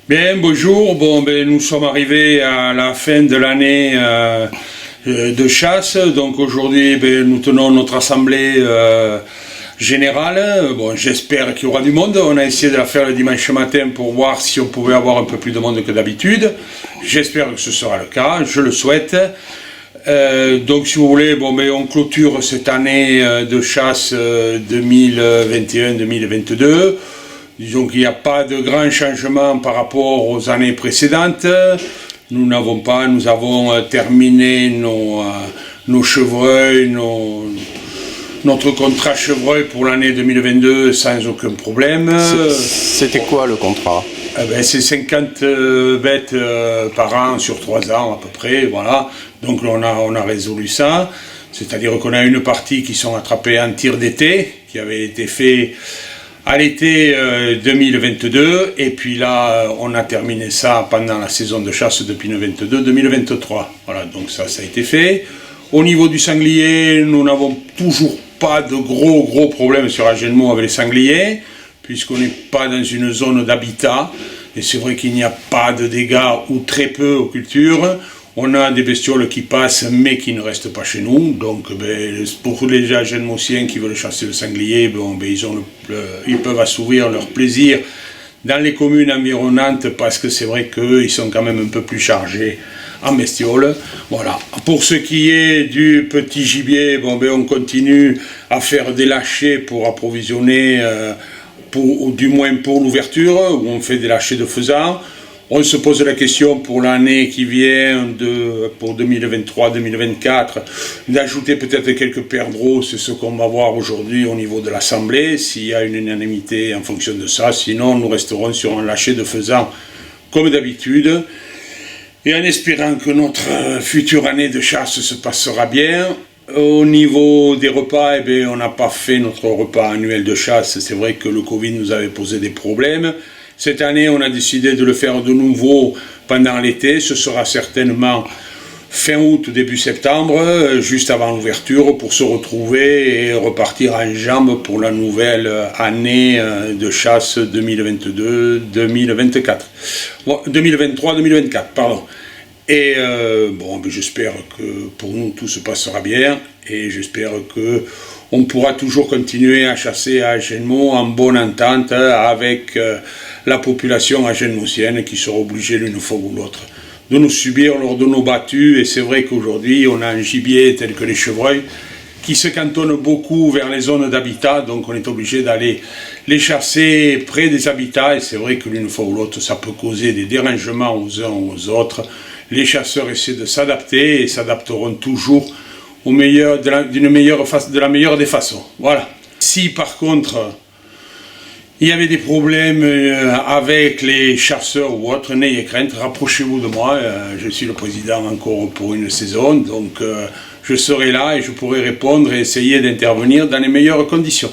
Bien, bonjour. Nous sommes arrivés à la fin de l'année de chasse. Donc aujourd'hui, nous tenons notre assemblée générale. J'espère qu'il y aura du monde. On a essayé de la faire le dimanche matin pour voir si on pouvait avoir un peu plus de monde que d'habitude. J'espère que ce sera le cas. Je le souhaite. Donc si vous voulez, on clôture cette année de chasse 2021-2022. Disons qu'il n'y a pas de grands changements par rapport aux années précédentes. Nous avons terminé nos chevreuils, notre contrat chevreuil pour l'année 2022 sans aucun problème. C'était quoi le contrat? C'est 50 bêtes par an sur 3 ans à peu près, voilà. Donc on a résolu ça. C'est-à-dire qu'on a une partie qui sont attrapées en tir d'été, qui avait été fait à l'été 2022, et puis là, on a terminé ça pendant la saison de chasse depuis 2022-2023. Voilà, donc ça a été fait. Au niveau du sanglier, nous n'avons toujours pas de gros problèmes sur Agenmo avec les sangliers, puisqu'on n'est pas dans une zone d'habitat, et c'est vrai qu'il n'y a pas de dégâts ou très peu aux cultures. On a des bestioles qui passent, mais qui ne restent pas chez nous. Donc, pour les agenmosiens qui veulent chasser le sanglier, ils peuvent assouvir leur plaisir dans les communes environnantes, parce que c'est vrai qu'eux, ils sont quand même un peu plus chargés en bestioles. Voilà. Pour ce qui est du petit gibier, on continue à faire des lâchers pour approvisionner, du moins pour l'ouverture, où on fait des lâchers de faisans. On se pose la question pour l'année qui vient, pour 2023-2024, d'ajouter peut-être quelques perdreaux. C'est ce qu'on va voir aujourd'hui au niveau de l'Assemblée, s'il y a une unanimité en fonction de ça. Sinon, nous resterons sur un lâcher de faisans comme d'habitude. Et en espérant que notre future année de chasse se passera bien. Au niveau des repas, on n'a pas fait notre repas annuel de chasse. C'est vrai que le Covid nous avait posé des problèmes. Cette année, on a décidé de le faire de nouveau pendant l'été. Ce sera certainement fin août, début septembre, juste avant l'ouverture, pour se retrouver et repartir en jambes pour la nouvelle année de chasse 2022-2024. 2023-2024, pardon. Et j'espère que pour nous tout se passera bien, et j'espère que on pourra toujours continuer à chasser à Agenmo en bonne entente avec la population agenmosienne, qui sera obligée l'une fois ou l'autre de nous subir lors de nos battues. Et c'est vrai qu'aujourd'hui on a un gibier tel que les chevreuils qui se cantonne beaucoup vers les zones d'habitat, donc on est obligé d'aller les chasser près des habitats, et c'est vrai que l'une fois ou l'autre ça peut causer des dérangements aux uns ou aux autres. Les chasseurs essaient de s'adapter et s'adapteront toujours de la meilleure des façons. Voilà. Si par contre il y avait des problèmes avec les chasseurs ou autres, n'ayez crainte, rapprochez-vous de moi. Je suis le président encore pour une saison, donc je serai là et je pourrai répondre et essayer d'intervenir dans les meilleures conditions.